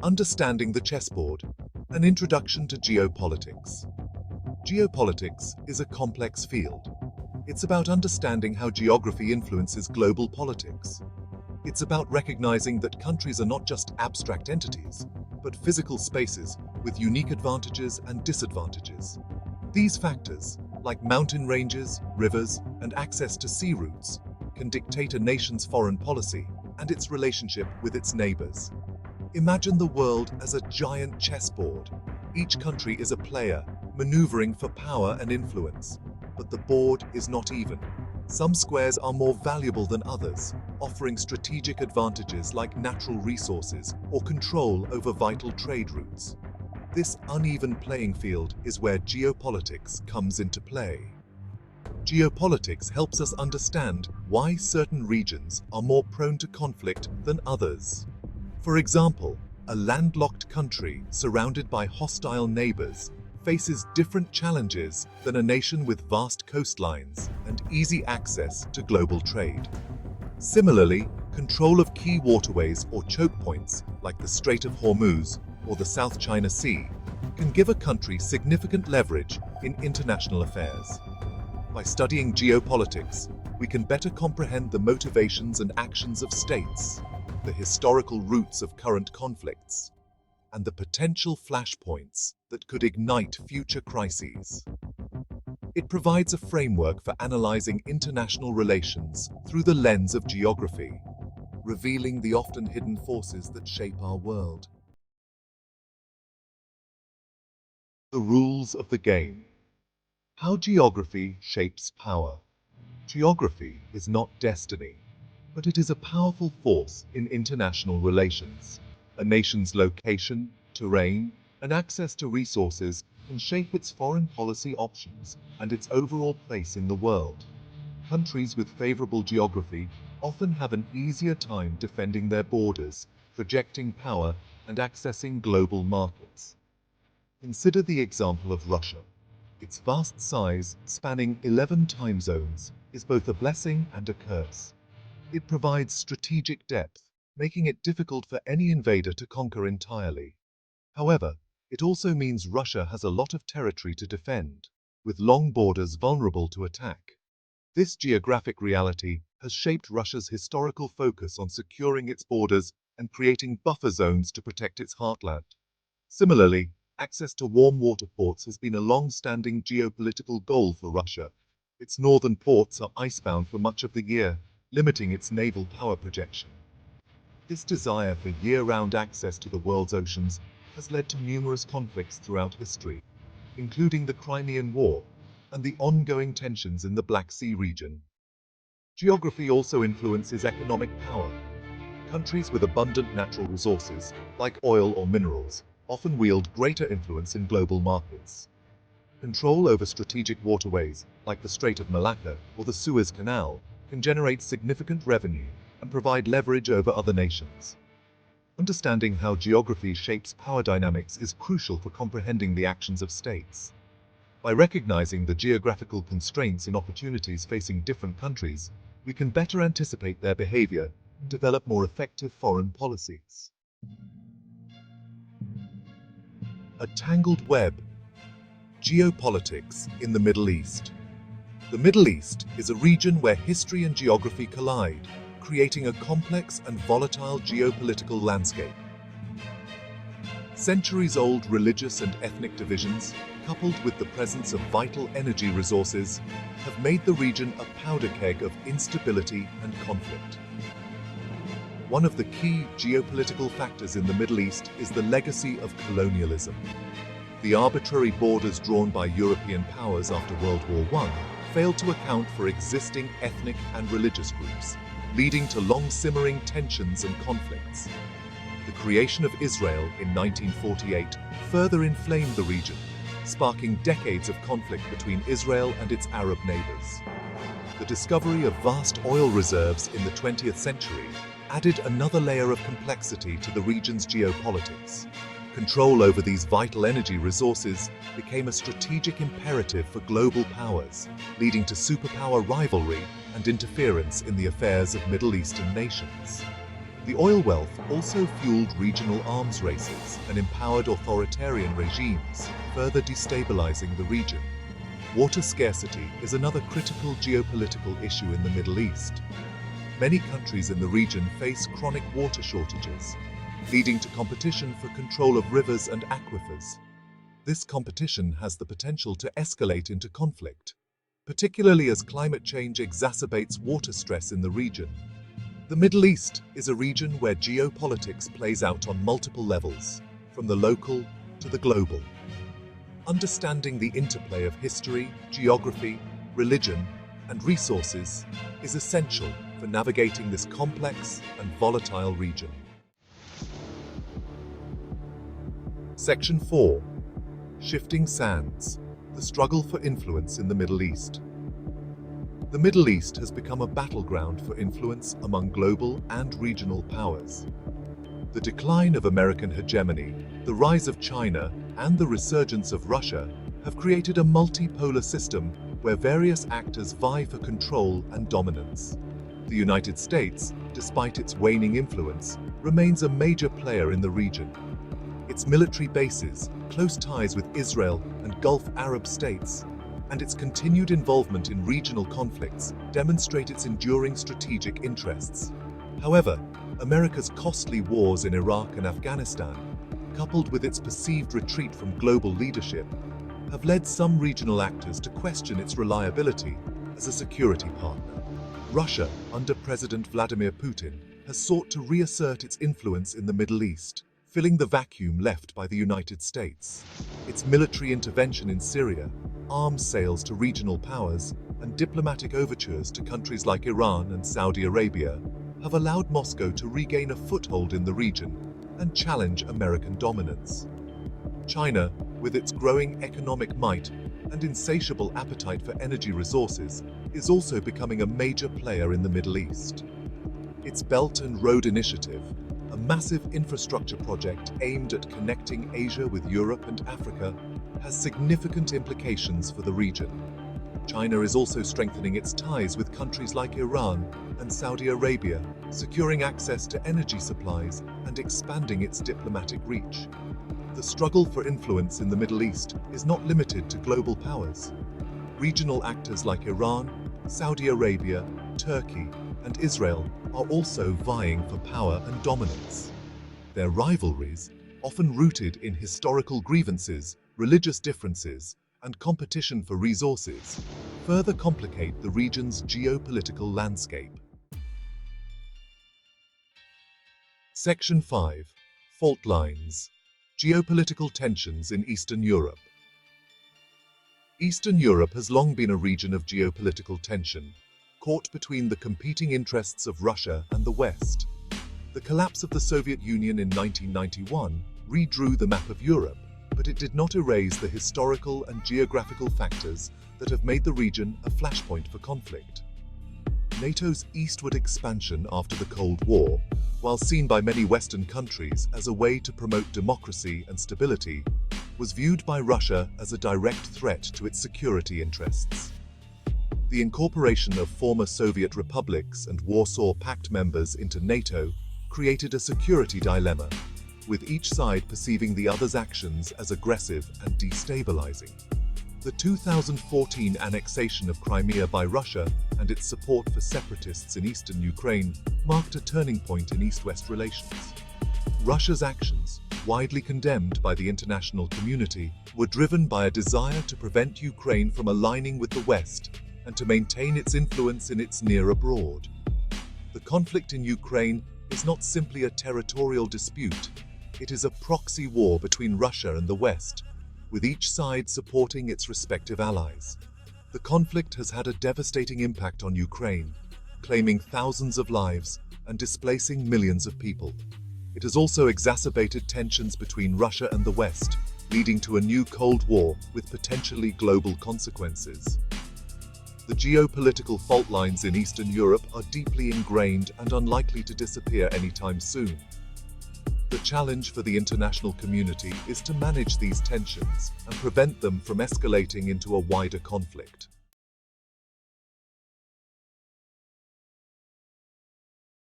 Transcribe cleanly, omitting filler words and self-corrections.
Understanding the Chessboard, an introduction to geopolitics. Geopolitics is a complex field. It's about understanding how geography influences global politics. It's about recognizing that countries are not just abstract entities, but physical spaces with unique advantages and disadvantages. These factors, like mountain ranges, rivers, and access to sea routes, can dictate a nation's foreign policy and its relationship with its neighbors. Imagine the world as a giant chessboard. Each country is a player, maneuvering for power and influence. But the board is not even. Some squares are more valuable than others, offering strategic advantages like natural resources or control over vital trade routes. This uneven playing field is where geopolitics comes into play. Geopolitics helps us understand why certain regions are more prone to conflict than others. For example, a landlocked country surrounded by hostile neighbors faces different challenges than a nation with vast coastlines and easy access to global trade. Similarly, control of key waterways or choke points like the Strait of Hormuz or the South China Sea can give a country significant leverage in international affairs. By studying geopolitics, we can better comprehend the motivations and actions of states, the historical roots of current conflicts, and the potential flashpoints that could ignite future crises. It provides a framework for analyzing international relations through the lens of geography, revealing the often hidden forces that shape our world. The rules of the game. How geography shapes power. Geography is not destiny, but it is a powerful force in international relations. A nation's location, terrain, and access to resources can shape its foreign policy options and its overall place in the world. Countries with favorable geography often have an easier time defending their borders, projecting power, and accessing global markets. Consider the example of Russia. Its vast size, spanning 11 time zones, is both a blessing and a curse. It provides strategic depth, making it difficult for any invader to conquer entirely. However, it also means Russia has a lot of territory to defend, with long borders vulnerable to attack. This geographic reality has shaped Russia's historical focus on securing its borders and creating buffer zones to protect its heartland. Similarly, access to warm water ports has been a long-standing geopolitical goal for Russia. Its northern ports are icebound for much of the year, limiting its naval power projection. This desire for year-round access to the world's oceans has led to numerous conflicts throughout history, including the Crimean War and the ongoing tensions in the Black Sea region. Geography also influences economic power. Countries with abundant natural resources, like oil or minerals, often wield greater influence in global markets. Control over strategic waterways, like the Strait of Malacca or the Suez Canal, can generate significant revenue and provide leverage over other nations. Understanding how geography shapes power dynamics is crucial for comprehending the actions of states. By recognizing the geographical constraints and opportunities facing different countries, we can better anticipate their behavior and develop more effective foreign policies. A tangled web. Geopolitics in the Middle East. The Middle East is a region where history and geography collide, creating a complex and volatile geopolitical landscape. Centuries-old religious and ethnic divisions, coupled with the presence of vital energy resources, have made the region a powder keg of instability and conflict. One of the key geopolitical factors in the Middle East is the legacy of colonialism. The arbitrary borders drawn by European powers after World War I failed to account for existing ethnic and religious groups, leading to long-simmering tensions and conflicts. The creation of Israel in 1948 further inflamed the region, sparking decades of conflict between Israel and its Arab neighbors. The discovery of vast oil reserves in the 20th century added another layer of complexity to the region's geopolitics. Control over these vital energy resources became a strategic imperative for global powers, leading to superpower rivalry and interference in the affairs of Middle Eastern nations. The oil wealth also fueled regional arms races and empowered authoritarian regimes, further destabilizing the region. Water scarcity is another critical geopolitical issue in the Middle East. Many countries in the region face chronic water shortages, leading to competition for control of rivers and aquifers. This competition has the potential to escalate into conflict, particularly as climate change exacerbates water stress in the region. The Middle East is a region where geopolitics plays out on multiple levels, from the local to the global. Understanding the interplay of history, geography, religion, and resources is essential for navigating this complex and volatile region. Section 4. Shifting Sands: The Struggle for Influence in the Middle East. The Middle East has become a battleground for influence among global and regional powers. The decline of American hegemony, the rise of China, and the resurgence of Russia have created a multipolar system where various actors vie for control and dominance. The United States, despite its waning influence, remains a major player in the region. Its military bases, close ties with Israel and Gulf Arab states, and its continued involvement in regional conflicts demonstrate its enduring strategic interests. However, America's costly wars in Iraq and Afghanistan, coupled with its perceived retreat from global leadership, have led some regional actors to question its reliability as a security partner. Russia, under President Vladimir Putin, has sought to reassert its influence in the Middle East, filling the vacuum left by the United States. Its military intervention in Syria, arms sales to regional powers, and diplomatic overtures to countries like Iran and Saudi Arabia have allowed Moscow to regain a foothold in the region and challenge American dominance. China, with its growing economic might and insatiable appetite for energy resources, is also becoming a major player in the Middle East. Its Belt and Road Initiative, a massive infrastructure project aimed at connecting Asia with Europe and Africa, has significant implications for the region. China is also strengthening its ties with countries like Iran and Saudi Arabia, securing access to energy supplies and expanding its diplomatic reach. The struggle for influence in the Middle East is not limited to global powers. Regional actors like Iran, Saudi Arabia, Turkey, and Israel are also vying for power and dominance. Their rivalries, often rooted in historical grievances, religious differences, and competition for resources, further complicate the region's geopolitical landscape. Section 5. Fault Lines: Geopolitical Tensions in Eastern Europe. Eastern Europe has long been a region of geopolitical tension, caught between the competing interests of Russia and the West. The collapse of the Soviet Union in 1991 redrew the map of Europe, but it did not erase the historical and geographical factors that have made the region a flashpoint for conflict. NATO's eastward expansion after the Cold War, while seen by many Western countries as a way to promote democracy and stability, was viewed by Russia as a direct threat to its security interests. The incorporation of former Soviet republics and Warsaw Pact members into NATO created a security dilemma, with each side perceiving the other's actions as aggressive and destabilizing. The 2014 annexation of Crimea by Russia and its support for separatists in eastern Ukraine marked a turning point in East-West relations. Russia's actions, widely condemned by the international community, were driven by a desire to prevent Ukraine from aligning with the West and to maintain its influence in its near abroad. The conflict in Ukraine is not simply a territorial dispute, it is a proxy war between Russia and the West, with each side supporting its respective allies. The conflict has had a devastating impact on Ukraine, claiming thousands of lives and displacing millions of people. It has also exacerbated tensions between Russia and the West, leading to a new Cold War with potentially global consequences. The geopolitical fault lines in Eastern Europe are deeply ingrained and unlikely to disappear anytime soon. The challenge for the international community is to manage these tensions and prevent them from escalating into a wider conflict.